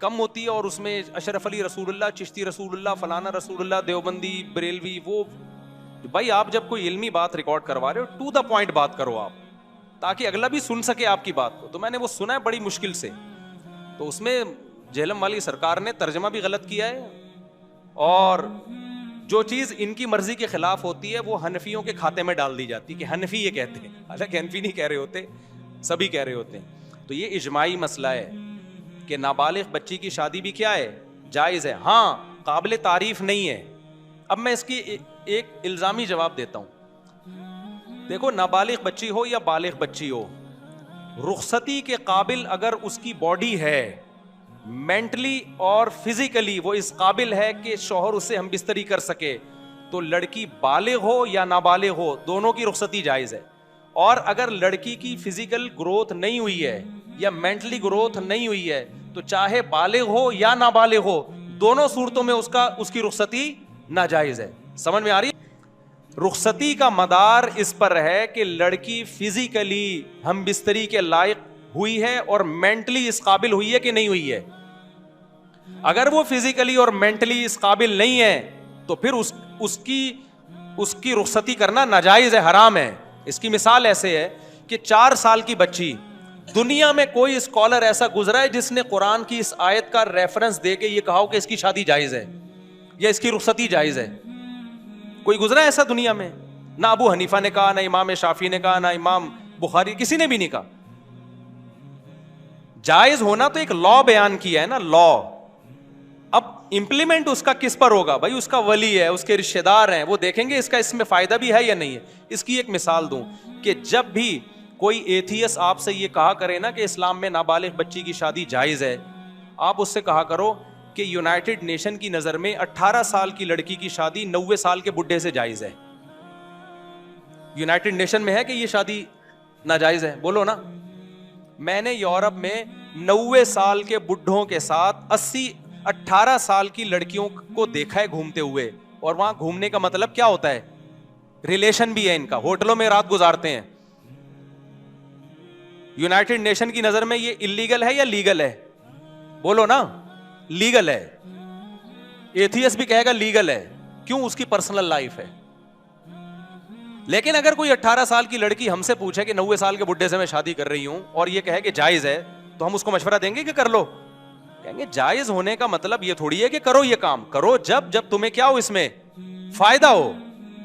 کم ہوتی ہے اور اس میں اشرف علی رسول اللہ, چشتی رسول اللہ, فلانا رسول اللہ, دیوبندی, بریلوی, وہ بھائی آپ جب کوئی علمی بات ریکارڈ کروا رہے ہو ٹو دا پوائنٹ بات کرو آپ, تاکہ اگلا بھی سن سکے آپ کی بات کو. تو میں نے وہ سنا ہے بڑی مشکل سے, تو اس میں جہلم والی سرکار نے ترجمہ بھی غلط کیا ہے, اور جو چیز ان کی مرضی کے خلاف ہوتی ہے وہ حنفیوں کے کھاتے میں ڈال دی جاتی کہ حنفی یہ کہتے ہیں, حالانکہ حنفی نہیں کہہ رہے ہوتے, سبھی کہہ رہے ہوتے ہیں. تو یہ اجماعی مسئلہ ہے کہ نابالغ بچی کی شادی بھی کیا ہے, جائز ہے, ہاں قابل تعریف نہیں ہے. اب میں اس کی ایک الزامی جواب دیتا ہوں. دیکھو نابالغ بچی ہو یا بالغ بچی ہو, رخصتی کے قابل اگر اس کی باڈی ہے, مینٹلی اور فزیکلی وہ اس قابل ہے کہ شوہر اسے ہم بستری کر سکے, تو لڑکی بالغ ہو یا نابالغ ہو دونوں کی رخصتی جائز ہے. اور اگر لڑکی کی فزیکل گروتھ نہیں ہوئی ہے یا مینٹلی گروتھ نہیں ہوئی ہے تو چاہے بالغ ہو یا نابالغ ہو, دونوں صورتوں میں اس کی رخصتی ناجائز ہے. سمجھ میں آ رہی ہے؟ رخصتی کا مدار اس پر ہے کہ لڑکی فزیکلی ہم بستری کے لائق ہوئی ہے اور مینٹلی اس قابل ہوئی ہے کہ نہیں ہوئی ہے. اگر وہ فزیکلی اور مینٹلی اس قابل نہیں ہے تو پھر اس کی رخصتی کرنا ناجائز ہے, حرام ہے. اس کی مثال ایسے ہے کہ 4 سال کی بچی, دنیا میں کوئی اسکالر ایسا گزرا ہے جس نے قرآن کی اس آیت کا ریفرنس دے کے یہ کہا ہو کہ اس کی شادی جائز ہے یا اس کی رخصتی جائز ہے؟ کوئی گزرا ہے ایسا دنیا میں؟ نہ ابو حنیفہ نے کہا, نہ امام شافعی نے کہا, نہ امام بخاری, کسی نے بھی نہیں کہا. جائز ہونا تو ایک لا بیان کیا ہے نا, لا. اب امپلیمنٹ اس کا کس پر ہوگا بھائی؟ اس کا ولی ہے, اس کے رشتہ دار ہیں, وہ دیکھیں گے اس میں فائدہ بھی ہے یا نہیں ہے. اس کی ایک مثال دوں کہ جب بھی کوئی ایتھیس آپ سے یہ کہا کرے نا کہ اسلام میں نابالغ بچی کی شادی جائز ہے, آپ اس سے کہا کرو کہ یونائٹڈ نیشن کی نظر میں 18 سال کی لڑکی کی شادی 90 سال کے بڈھے سے جائز ہے. یونائٹڈ نیشن میں ہے کہ یہ شادی ناجائز ہے؟ بولو نا. میں نے یورپ میں 90 سال کے بڈھوں کے ساتھ 18 سال کی لڑکیوں کو دیکھا ہے گھومتے ہوئے, اور وہاں گھومنے کا مطلب کیا ہوتا ہے؟ ریلیشن بھی ہے ان کا, ہوٹلوں میں رات گزارتے ہیں. یونائٹڈ نیشن کی نظر میں یہ اللیگل ہے یا لیگل ہے؟ بولو نا. لیگل ہے. ایتھیس بھی کہے گا لیگل ہے. کیوں؟ اس کی پرسنل لائف ہے. لیکن اگر کوئی 18 سال کی لڑکی ہم سے پوچھے کہ 90 سال کے بڈھے سے میں شادی کر رہی ہوں اور یہ کہے کہ جائز ہے, تو ہم اس کو مشورہ دیں گے کہ کر لو؟ کہیں گے جائز ہونے کا مطلب یہ تھوڑی ہے کہ کرو, یہ کام کرو جب تمہیں کیا ہو, اس میں فائدہ ہو.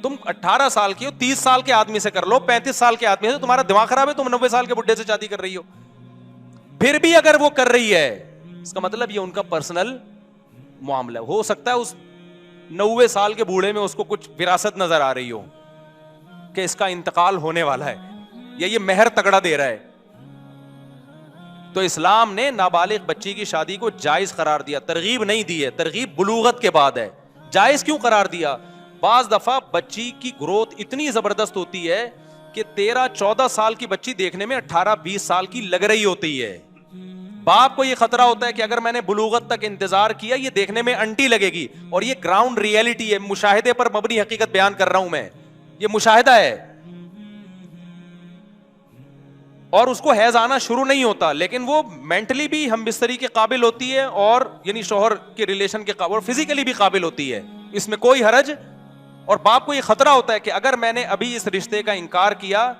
تم 18 سال کی ہو, 30 سال کے آدمی سے کر لو, 35 سال کے آدمی سے, تمہارا دماغ خراب ہے, تم 90 سال کے بڈھے سے شادی کر رہی ہو. پھر بھی اگر وہ کر رہی ہے, اس کا مطلب یہ ان کا پرسنل معاملہ. ہو سکتا ہے اس 90 سال کے بوڑھے میں اس کو کچھ وراثت نظر آ رہی ہو کہ اس کا انتقال ہونے والا ہے, یا یہ مہر تگڑا دے رہا ہے. تو اسلام نے نابالغ بچی کی شادی کو جائز قرار دیا, ترغیب نہیں دی ہے. ترغیب بلوغت کے بعد ہے. جائز کیوں قرار دیا؟ بعض دفعہ بچی کی گروتھ اتنی زبردست ہوتی ہے کہ 13-14 سال کی بچی دیکھنے میں 18-20 سال کی لگ رہی ہوتی ہے. باپ کو یہ خطرہ ہوتا ہے کہ اگر میں نے بلوغت تک انتظار کیا, یہ دیکھنے میں انٹی لگے گی. اور یہ گراؤنڈ ریئلٹی ہے, مشاہدے پر مبنی حقیقت بیان کر رہا ہوں میں, یہ مشاہدہ ہے. اور اس کو حیض آنا شروع نہیں ہوتا, لیکن وہ مینٹلی بھی ہم بستری کے قابل ہوتی ہے, اور یعنی شوہر کے ریلیشن کے قابل, اور فزیکلی بھی قابل ہوتی ہے. اس میں کوئی حرج. اور باپ کو یہ خطرہ ہوتا ہے کہ اگر میں نے ابھی اس رشتے کا انکار کیا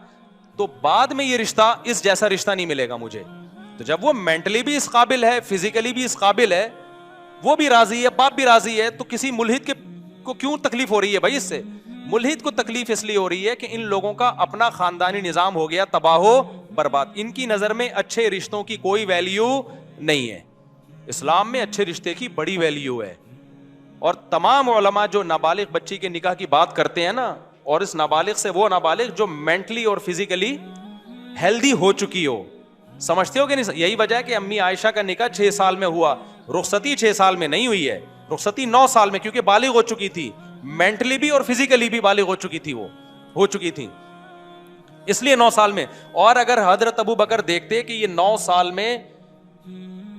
تو بعد میں یہ رشتہ, اس جیسا رشتہ نہیں ملے گا مجھے. تو جب وہ مینٹلی بھی اس قابل ہے, فزیکلی بھی اس قابل ہے, وہ بھی راضی ہے, باپ بھی راضی ہے, تو کسی ملحد کو کیوں تکلیف ہو رہی ہے بھائی؟ اس سے ملحد کو تکلیف اس لیے ہو رہی ہے کہ ان لوگوں کا اپنا خاندانی نظام ہو گیا تباہ و برباد. ان کی نظر میں اچھے رشتوں کی کوئی ویلیو نہیں ہے. اسلام میں اچھے رشتے کی بڑی ویلیو ہے. اور تمام علماء جو نابالغ بچی کے نکاح کی بات کرتے ہیں نا, اور اس نابالغ سے وہ نابالغ جو مینٹلی اور فزیکلی ہیلدی ہو چکی ہو, سمجھتے ہو کہ نہیں؟ یہی وجہ ہے کہ امی عائشہ کا نکاح 6 سال میں ہوا, رخصتی 6 سال میں نہیں ہوئی ہے, رخصتی 9 سال میں, کیونکہ بالغ ہو چکی تھی, مینٹلی بھی اور فزیکلی بھی بالغ ہو چکی تھی, وہ ہو چکی تھی, اس لیے 9 سال میں. اور اگر حضرت ابو بکر دیکھتے کہ یہ 9 سال میں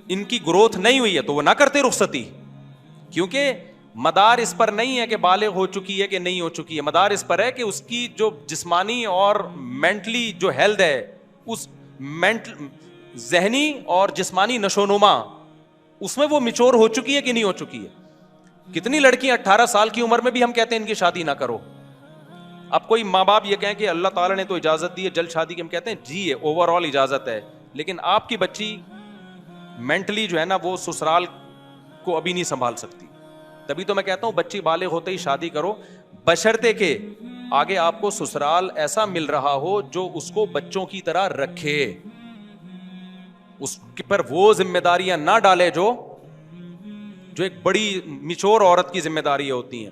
ان کی گروتھ نہیں ہوئی ہے تو وہ نہ کرتے رخصتی, کیونکہ مدار اس پر نہیں ہے کہ بالغ ہو چکی ہے کہ نہیں ہو چکی ہے, مدار اس پر ہے کہ اس کی جو جسمانی اور مینٹلی جو ہیلتھ ہے, اس ذہنی اور جسمانی نشو و نما اس میں وہ میچور ہو چکی ہے کہ نہیں ہو چکی ہے. کتنی لڑکیاں 18 سال کی عمر میں بھی ہم کہتے ہیں ان کی شادی نہ کرو. اب کوئی ماں باپ یہ کہیں کہ اللہ تعالیٰ نے تو اجازت دی ہے جلد شادی کی, ہم کہتے ہیں جی ہے اوور آل اجازت ہے, لیکن آپ کی بچی مینٹلی جو ہے نا وہ سسرال کو ابھی نہیں سنبھال سکتی. تبھی تو میں کہتا ہوں بچی بالغ ہوتے ہی شادی کرو, بشرطے کہ آگے آپ کو سسرال ایسا مل رہا ہو جو اس کو بچوں کی طرح رکھے, اس پر وہ ذمہ داریاں نہ ڈالے جو ایک بڑی میچور عورت کی ذمہ داریاں ہوتی ہیں.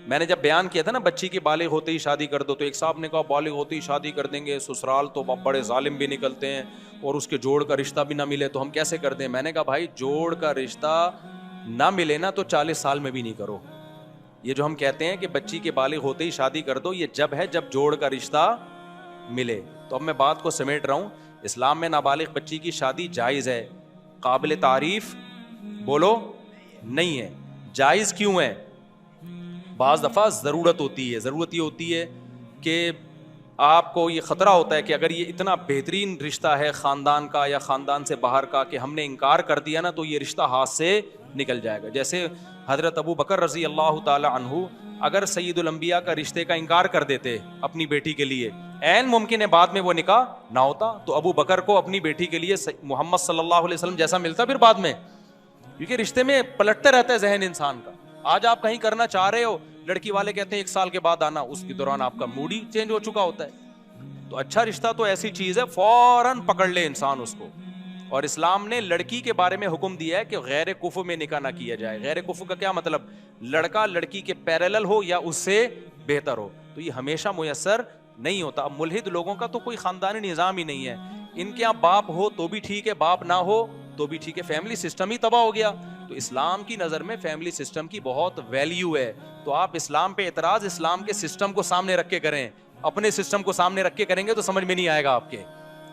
میں نے جب بیان کیا تھا نا بچی کی بالغ ہوتے ہی شادی کر دو, تو ایک صاحب نے کہا بالغ ہوتے ہی شادی کر دیں گے, سسرال تو بڑے ظالم بھی نکلتے ہیں اور اس کے جوڑ کا رشتہ بھی نہ ملے تو ہم کیسے کر دیں. میں نے کہا بھائی جوڑ کا رشتہ نہ ملے نا تو 40 سال میں بھی نہیں کرو. یہ جو ہم کہتے ہیں کہ بچی کے بالغ ہوتے ہی شادی کر دو, یہ جب ہے جب جوڑ کا رشتہ ملے. تو اب میں بات کو سمیٹ رہا ہوں. اسلام میں نابالغ بچی کی شادی جائز ہے, قابل تعریف بولو نہیں ہے. جائز کیوں ہے؟ بعض دفعہ ضرورت ہوتی ہے. ضرورت یہ ہوتی ہے کہ آپ کو یہ خطرہ ہوتا ہے کہ اگر یہ اتنا بہترین رشتہ ہے خاندان کا یا خاندان سے باہر کا کہ ہم نے انکار کر دیا نا تو یہ رشتہ ہاتھ سے نکل جائے گا. جیسے حضرت ابو بکر رضی اللہ تعالی عنہ اگر سید الانبیاء کا رشتے کا انکار کر دیتے اپنی بیٹی کے لیے, عین ممکن ہے بعد میں وہ نکاح نہ ہوتا, تو ابو بکر کو اپنی بیٹی کے لیے محمد صلی اللہ علیہ وسلم جیسا ملتا پھر بعد میں, کیونکہ رشتے میں پلٹتا رہتا ہے ذہن انسان کا. آج آپ کہیں کرنا چاہ رہے ہو, لڑکی والے کہتے ہیں 1 سال کے بعد آنا, اس کے دوران آپ کا موڈ ہی چینج ہو چکا ہوتا ہے. تو اچھا رشتہ تو ایسی چیز ہے فوراً پکڑ لے انسان اس کو. اور اسلام نے لڑکی کے بارے میں حکم دیا ہے کہ غیر کفو میں نکاح نہ کیا جائے. غیر کفو کا کیا مطلب؟ لڑکا لڑکی کے پیرالل ہو یا اس سے بہتر ہو. تو یہ ہمیشہ میسر نہیں ہوتا. اب ملحد لوگوں کا تو کوئی خاندانی نظام ہی نہیں ہے. ان کے یہاں باپ ہو تو بھی ٹھیک ہے, باپ نہ ہو تو بھی ٹھیک ہے, فیملی سسٹم ہی تباہ ہو گیا. تو اسلام کی نظر میں فیملی سسٹم کی بہت ویلیو ہے. تو آپ اسلام پہ اعتراض اسلام کے سسٹم کو سامنے رکھ کے کریں, اپنے سسٹم کو سامنے رکھ کے کریں گے تو سمجھ میں نہیں آئے گا آپ کے.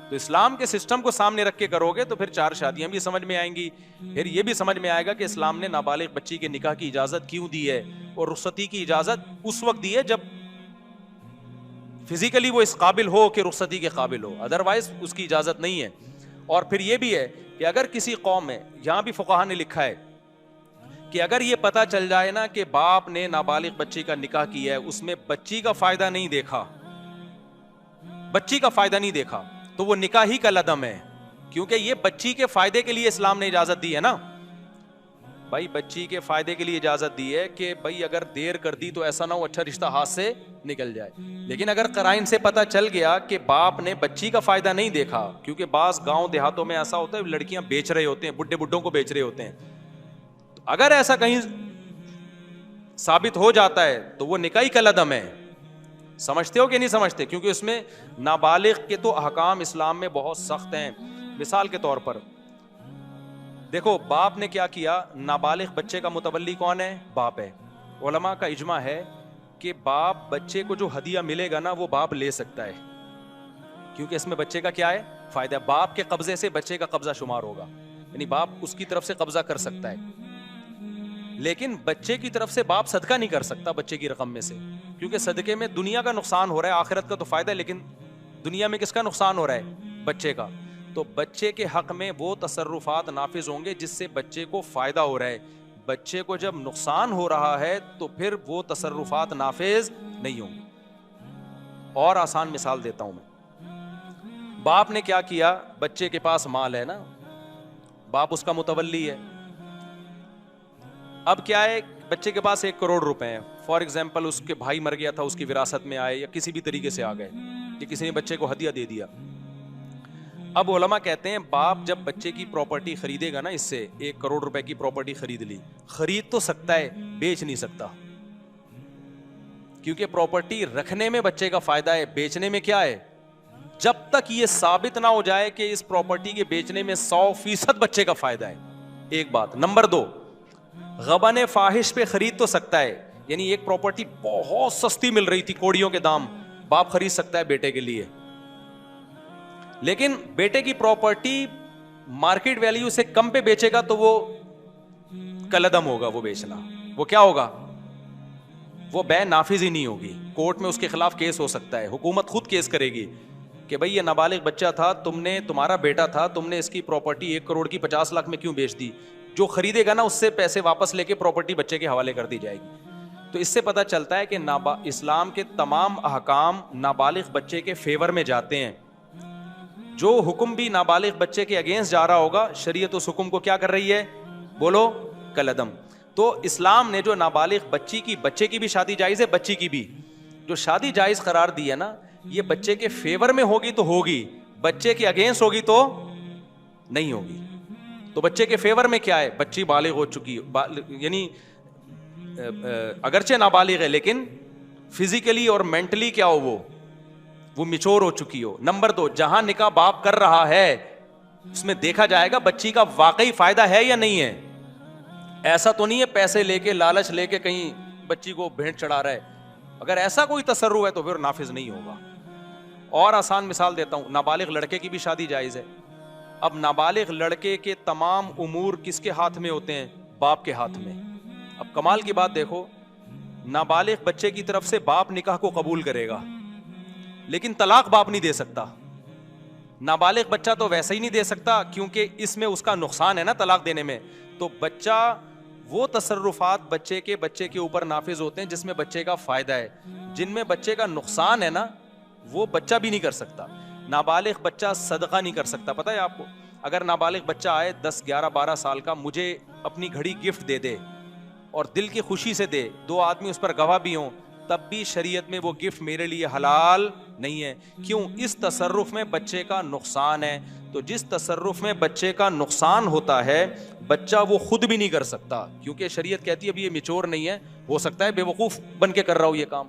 تو اسلام کے سسٹم کو سامنے رکھ کے کرو گے تو پھر 4 شادیاں بھی سمجھ میں آئیں گی. پھر یہ بھی سمجھ میں آئے گا کہ اسلام نے نابالغ بچی کے نکاح کی اجازت کیوں دی ہے, اور رخصتی کی اجازت اس وقت دی ہے جب فزیکلی وہ اس قابل ہو کہ رخصتی کے قابل ہو, ادروائز اس کی اجازت نہیں ہے. اور پھر یہ بھی ہے کہ اگر کسی قوم میں, یہاں بھی فقہا نے لکھا ہے کہ اگر یہ پتا چل جائے نا کہ باپ نے نابالغ بچی کا نکاح کیا ہے, اس میں بچی کا فائدہ نہیں دیکھا, بچی کا فائدہ نہیں دیکھا, تو وہ نکاح ہی کا لدم ہے. کیونکہ یہ بچی کے فائدے کے لیے اسلام نے اجازت دی ہے نا بھائی, بچی کے فائدے کے لیے اجازت دی ہے کہ بھائی اگر دیر کر دی تو ایسا نہ ہو اچھا رشتہ ہاتھ سے نکل جائے. لیکن اگر قرائن سے پتا چل گیا کہ باپ نے بچی کا فائدہ نہیں دیکھا, کیونکہ بعض گاؤں دیہاتوں میں ایسا ہوتا ہے لڑکیاں بیچ رہے ہوتے ہیں, بڈھے بڈھوں کو بیچ رہے ہوتے ہیں, اگر ایسا کہیں ثابت ہو جاتا ہے تو وہ نکاح کا لدم ہے. سمجھتے ہو کہ نہیں سمجھتے؟ کیونکہ اس میں نابالغ کے تو احکام اسلام میں بہت سخت ہیں. مثال کے طور پر دیکھو, باپ نے کیا کیا, نابالغ بچے کا متولی کون ہے؟ باپ ہے. علماء کا اجماع ہے کہ باپ بچے کو جو ہدیہ ملے گا نا وہ باپ لے سکتا ہے, کیونکہ اس میں بچے کا کیا ہے؟ فائدہ. باپ کے قبضے سے بچے کا قبضہ شمار ہوگا, یعنی باپ اس کی طرف سے قبضہ کر سکتا ہے. لیکن بچے کی طرف سے باپ صدقہ نہیں کر سکتا بچے کی رقم میں سے, کیونکہ صدقے میں دنیا کا نقصان ہو رہا ہے, آخرت کا تو فائدہ ہے, لیکن دنیا میں کس کا نقصان ہو رہا ہے؟ بچے کا. تو بچے کے حق میں وہ تصرفات نافذ ہوں گے جس سے بچے کو فائدہ ہو رہا ہے. بچے کو جب نقصان ہو رہا ہے تو پھر وہ تصرفات نافذ نہیں ہوں گے. اور آسان مثال دیتا ہوں میں. باپ نے کیا کیا, بچے کے پاس مال ہے نا, باپ اس کا متولی ہے. اب کیا ہے, بچے کے پاس 1 کروڑ روپے ہیں, فار ایگزامپل اس کے بھائی مر گیا تھا, اس کی وراثت میں آئے یا کسی بھی طریقے سے آ گئے, یا کسی نے بچے کو ہدیہ دے دیا. اب علماء کہتے ہیں باپ جب بچے کی پراپرٹی خریدے گا نا, اس سے 1 کروڑ روپے کی پراپرٹی خرید لی, خرید تو سکتا ہے, بیچ نہیں سکتا, کیونکہ پراپرٹی رکھنے میں بچے کا فائدہ ہے, بیچنے میں کیا ہے؟ جب تک یہ ثابت نہ ہو جائے کہ اس پراپرٹی کے بیچنے میں 100% بچے کا فائدہ ہے. ایک بات. نمبر 2, غبن فاحش پہ خرید تو سکتا ہے, یعنی ایک پراپرٹی بہت سستی مل رہی تھی, کوڑیوں کے دام, باپ خرید سکتا ہے بیٹے کے لیے, لیکن بیٹے کی پراپرٹی مارکیٹ ویلیو سے کم پہ بیچے گا تو وہ کلدم ہوگا, وہ بیچنا, وہ کیا ہوگا؟ وہ بے نافذ ہی نہیں ہوگی, کورٹ میں اس کے خلاف کیس ہو سکتا ہے, حکومت خود کیس کرے گی کہ بھئی یہ نابالغ بچہ تھا, تمہارا بیٹا تھا, تم نے اس کی پراپرٹی 1 کروڑ کی 50 لاکھ میں کیوں بیچ دی؟ جو خریدے گا نا اس سے پیسے واپس لے کے پراپرٹی بچے کے حوالے کر دی جائے گی. تو اس سے پتہ چلتا ہے کہ اسلام کے تمام احکام نابالغ بچے کے فیور میں جاتے ہیں. جو حکم بھی نابالغ بچے کے اگینسٹ جا رہا ہوگا شریعت اس حکم کو کیا کر رہی ہے؟ بولو کالعدم. تو اسلام نے جو نابالغ بچے کی بھی شادی جائز ہے, بچی کی بھی جو شادی جائز قرار دی ہے نا, یہ بچے کے فیور میں ہوگی تو ہوگی, بچے کے اگینسٹ ہوگی تو نہیں ہوگی. تو بچے کے فیور میں کیا ہے؟ بچی بالغ ہو چکی, یعنی اگرچہ نابالغ ہے لیکن فزیکلی اور مینٹلی کیا ہو, وہ میچور ہو چکی ہو. نمبر 2, جہاں نکاح باپ کر رہا ہے اس میں دیکھا جائے گا بچی کا واقعی فائدہ ہے یا نہیں ہے. ایسا تو نہیں ہے پیسے لے کے لالچ لے کے کہیں بچی کو بھیٹ چڑھا رہا ہے. اگر ایسا کوئی تصرف ہے تو پھر نافذ نہیں ہوگا. اور آسان مثال دیتا ہوں, نابالغ لڑکے کی بھی شادی جائز ہے. اب نابالغ لڑکے کے تمام امور کس کے ہاتھ میں ہوتے ہیں؟ باپ کے ہاتھ میں. اب کمال کی بات دیکھو, نابالغ بچے کی طرف سے باپ نکاح کو قبول کرے گا لیکن طلاق باپ نہیں دے سکتا. نابالغ بچہ تو ویسے ہی نہیں دے سکتا کیونکہ اس میں اس کا نقصان ہے نا طلاق دینے میں. تو بچہ, وہ تصرفات بچے کے اوپر نافذ ہوتے ہیں جس میں بچے کا فائدہ ہے. جن میں بچے کا نقصان ہے نا وہ بچہ بھی نہیں کر سکتا. نابالغ بچہ صدقہ نہیں کر سکتا. پتہ ہے آپ کو, اگر نابالغ بچہ آئے 10, 11, 12 سال کا, مجھے اپنی گھڑی گفٹ دے دے اور دل کی خوشی سے دے, 2 آدمی اس پر گواہ بھی ہوں, تب بھی شریعت میں وہ گفٹ میرے لیے حلال نہیں ہے. کیوں؟ اس تصرف میں بچے کا نقصان ہے. تو جس تصرف میں بچے کا نقصان ہوتا ہے بچہ وہ خود بھی نہیں کر سکتا, کیونکہ شریعت کہتی ہے ابھی یہ میچور نہیں ہے, ہو سکتا ہے بے وقوف بن کے کر رہا ہو یہ کام.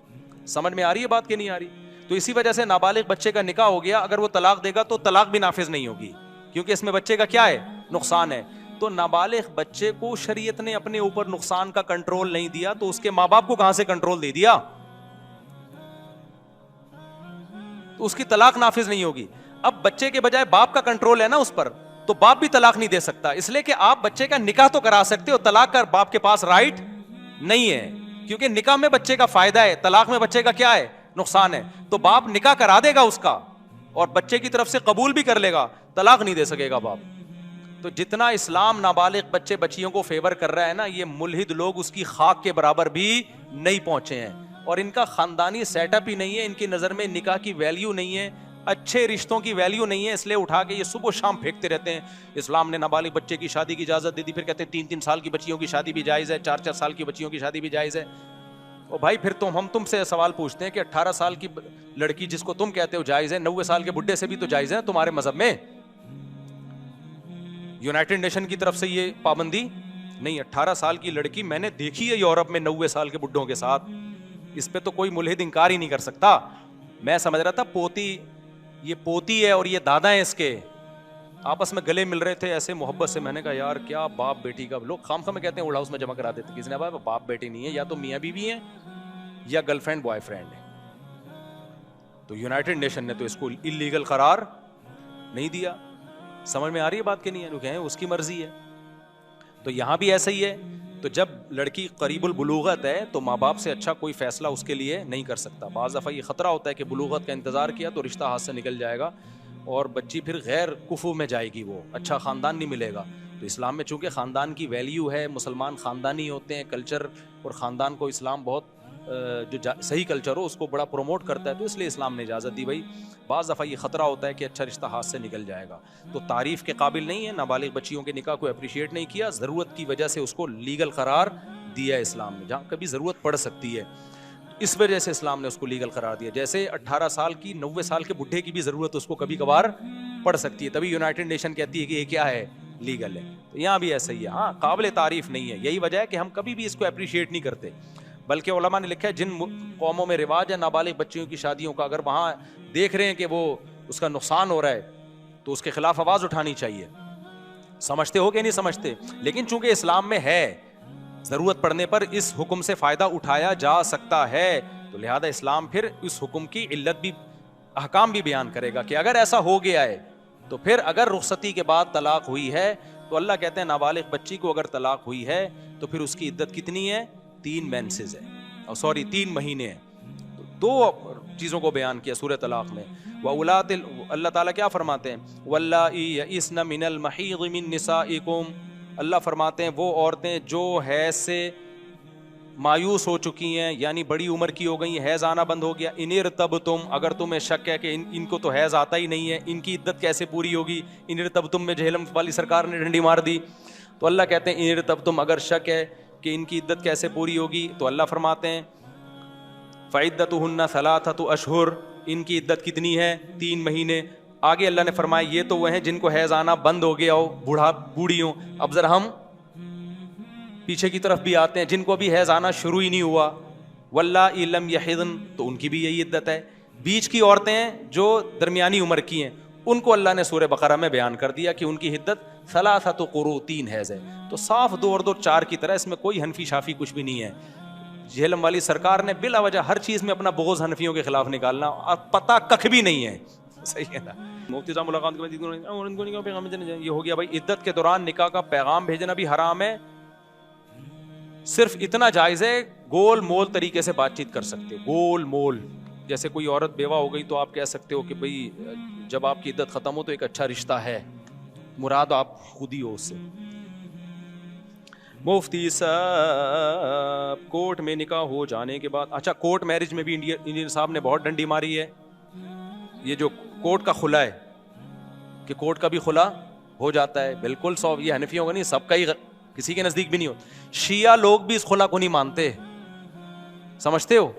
سمجھ میں آ رہی ہے بات کہ نہیں آ رہی؟ تو اسی وجہ سے نابالغ بچے کا نکاح ہو گیا, اگر وہ طلاق دے گا تو طلاق بھی نافذ نہیں ہوگی کیونکہ اس میں بچے کا کیا ہے؟ نقصان ہے. تو نابالغ بچے کو شریعت نے اپنے اوپر نقصان کا کنٹرول نہیں دیا تو اس کے ماں باپ کو کہاں سے کنٹرول دے دیا؟ تو اس کی طلاق نافذ نہیں ہوگی. اب بچے کے بجائے باپ کا کنٹرول ہے نا اس پر, تو باپ بھی طلاق نہیں دے سکتا, اس لیے کہ آپ بچے کا نکاح تو کرا سکتے ہو, طلاق کا باپ کے پاس رائٹ نہیں ہے کیونکہ نکاح میں بچے کا فائدہ ہے, طلاق میں بچے کا کیا ہے؟ نقصان ہے. تو باپ نکاح کرا دے گا اس کا اور بچے کی طرف سے قبول بھی کر لے گا, طلاق نہیں دے سکے گا باپ. تو جتنا اسلام نابالغ بچے بچیوں کو فیور کر رہا ہے نا, یہ ملحد لوگ اس کی خاک کے برابر بھی نہیں پہنچے ہیں, اور ان کا خاندانی سیٹ اپ ہی نہیں ہے. ان کی نظر میں نکاح کی ویلیو نہیں ہے, اچھے رشتوں کی ویلیو نہیں ہے, اس لیے اٹھا کے یہ صبح و شام پھینکتے رہتے ہیں اسلام نے نابالغ بچے کی شادی کی اجازت دے دی, پھر کہتے ہیں 3 سال کی بچیوں کی شادی بھی جائز ہے, 4 سال کی بچیوں کی شادی بھی جائز ہے. اور بھائی پھر ہم تم سے سوال پوچھتے ہیں کہ 18 سال کی لڑکی جس کو تم کہتے ہو جائز ہے, 90 سال کے بڈھے سے بھی تو جائز ہے تمہارے مذہب میں. یونائٹڈ نیشن کی طرف سے یہ پابندی نہیں. 18 سال کی لڑکی میں نے دیکھی ہے یورپ میں 90 سال کے بڈھوں کے ساتھ, اس پہ تو کوئی ملحد انکار ہی نہیں کر سکتا. میں سمجھ رہا تھا یہ پوتی ہے اور یہ دادا ہے اس کے, آپس میں گلے مل رہے تھے ایسے محبت سے. میں نے کہا یار کیا باپ بیٹی کا, لوگ خام خواہ میں کہتے ہیں ووڈ ہاؤس میں جمع کرا دیتے, کسی نے کہا باپ بیٹی نہیں ہے, یا تو میاں بیوی ہیں یا گرل فرینڈ بوائے فرینڈ ہے. تو یونائٹڈ نیشن نے تو اس کو اللیگل قرار نہیں دیا. سمجھ میں آ رہی ہے بات کہ نہیں ہے؟ اس کی مرضی ہے. تو یہاں بھی ایسا ہی ہے. تو جب لڑکی قریب البلوغت ہے تو ماں باپ سے اچھا کوئی فیصلہ اس کے لیے نہیں کر سکتا. بعض دفعہ یہ خطرہ ہوتا ہے کہ بلوغت کا انتظار کیا تو رشتہ ہاتھ سے نکل جائے گا اور بچی پھر غیر کفو میں جائے گی, وہ اچھا خاندان نہیں ملے گا. تو اسلام میں چونکہ خاندان کی ویلیو ہے, مسلمان خاندانی ہوتے ہیں, کلچر اور خاندان کو اسلام بہت جو صحیح کلچر ہو اس کو بڑا پروموٹ کرتا ہے, تو اس لیے اسلام نے اجازت دی. بھائی بعض دفعہ یہ خطرہ ہوتا ہے کہ اچھا رشتہ ہاتھ سے نکل جائے گا. تو تعریف کے قابل نہیں ہے, نابالغ بچیوں کے نکاح کو اپریشیٹ نہیں کیا, ضرورت کی وجہ سے اس کو لیگل قرار دیا ہے اسلام نے, جہاں کبھی ضرورت پڑ سکتی ہے اس وجہ سے اسلام نے اس کو لیگل قرار دیا. جیسے 18 سال کی 90 سال کے بڈھے کی بھی ضرورت اس کو کبھی کبھار پڑ سکتی ہے, تبھی یونائٹڈ نیشن کہتی ہے کہ یہ کیا ہے؟ لیگل ہے. تو یہاں بھی ایسا ہی ہے. ہاں قابل تعریف نہیں ہے, یہی وجہ ہے کہ ہم کبھی بھی اس کو اپریشیٹ نہیں کرتے. بلکہ علماء نے لکھا ہے جن قوموں میں رواج ہے نابالغ بچیوں کی شادیوں کا, اگر وہاں دیکھ رہے ہیں کہ وہ اس کا نقصان ہو رہا ہے تو اس کے خلاف آواز اٹھانی چاہیے. سمجھتے ہو کہ نہیں سمجھتے؟ لیکن چونکہ اسلام میں ہے, ضرورت پڑنے پر اس حکم سے فائدہ اٹھایا جا سکتا ہے, تو لہذا اسلام پھر اس حکم کی علت بھی, احکام بھی بیان کرے گا کہ اگر ایسا ہو گیا ہے تو پھر اگر رخصتی کے بعد طلاق ہوئی ہے تو اللہ کہتے ہیں نابالغ بچی کو اگر طلاق ہوئی ہے تو پھر اس کی عدت کتنی ہے؟ 3 مینسز ہے, 3 مہینے ہیں. تو 2 چیزوں کو بیان کیا سورہ طلاق میں. اللہ تعالیٰ کیا فرماتے ہیں؟ وَاللَّائِي يَئِسْنَ مِنَ الْمَحِيضِ مِن نِّسَائِكُمْ, اللہ فرماتے ہیں وہ عورتیں جو حیض سے مایوس ہو چکی ہیں یعنی بڑی عمر کی ہو گئی، حیض آنا بند ہو گیا، ان ارتبتم اگر تمہیں شک ہے کہ ان کو تو حیض آتا ہی نہیں ہے، ان کی عدت کیسے پوری ہوگی، ان ارتبتم میں جہلم والی سرکار نے ڈنڈی مار دی. تو اللہ کہتے ہیں ان ارتبتم اگر شک ہے کہ ان کی عدت کیسے پوری ہوگی، تو اللہ فرماتے ہیں فعدتہن ثلاثۃ اشہر، ان کی عدت کتنی ہے؟ 3 مہینے. آگے اللہ نے فرمایا یہ تو وہ ہیں جن کو حیض آنا بند ہو گیا ہو، بوڑھی ہوں. اب ذرا ہم پیچھے کی طرف بھی آتے ہیں جن کو بھی حیض آنا شروع ہی نہیں ہوا، واللہ لم یحضن، تو ان کی بھی یہی عدت ہے. بیچ کی عورتیں ہیں جو درمیانی عمر کی ہیں، ان کو اللہ نے سورہ بقرہ میں بیان کر دیا کہ ان کی عدت ثلاثۃ قروء، 3 حیض ہے. تو صاف 2 اور 2 4 کی طرح، اس میں کوئی حنفی شافی کچھ بھی نہیں ہے. جہلم والی سرکار نے بلا وجہ ہر چیز میں اپنا بغض حنفیوں کے خلاف نکالنا، اور پتہ ککھ بھی نہیں ہے. صحیح ہے نا. مفتی صاحب ملاقات کے بعد یہ ہو گیا بھائی عدت کے دوران نکاح کا پیغام بھیجنا بھی حرام ہے. صرف اتنا جائز ہے گول مول طریقے سے بات چیت کر سکتے. گول مول جیسے کوئی عورت بیوہ ہو گئی تو آپ کہہ سکتے ہو کہ بھئی جب آپ کی عدت ختم ہو تو ایک اچھا رشتہ ہے، مراد آپ خود ہی ہو اس سے. مفتی صاحب کورٹ میں نکاح ہو جانے کے بعد، اچھا کورٹ میرج میں بھی انڈین صاحب نے بہت ڈنڈی ماری ہے. یہ جو کورٹ کا خلا ہے کہ کورٹ کا بھی خلا ہو جاتا ہے، بالکل یہ حنفیوں کا نہیں، سب کا ہی، کسی کے نزدیک بھی نہیں ہوتا. شیعہ لوگ بھی اس خلا کو نہیں مانتے، سمجھتے ہو؟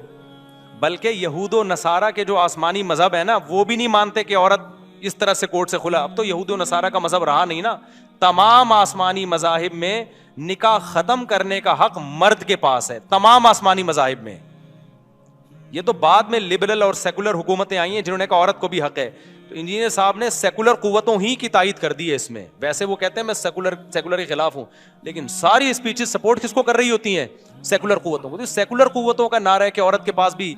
بلکہ یہود و نصارہ کے جو آسمانی مذہب ہے نا، وہ بھی نہیں مانتے کہ عورت اس طرح سے کورٹ سے خلا. اب تو یہود و نصارہ کا مذہب رہا نہیں نا. تمام آسمانی مذاہب میں نکاح ختم کرنے کا حق مرد کے پاس ہے، تمام آسمانی مذاہب میں. یہ تو بعد میں لبرل اور سیکولر حکومتیں آئی ہیں جنہوں نے کہا عورت کو بھی حق ہے. تو انجینئر صاحب نے سیکولر قوتوں ہی کی تائید کر دی ہے اس میں. ویسے وہ کہتے ہیں میں سیکولر کے خلاف ہوں، لیکن ساری اسپیچز سپورٹ کس کو کر رہی ہوتی ہیں؟ سیکولر قوتوں کو. سیکولر قوتوں کا نعرہ ہے کہ عورت کے پاس بھی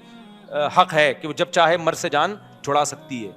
حق ہے کہ وہ جب چاہے مرد سے جان چھڑا سکتی ہے.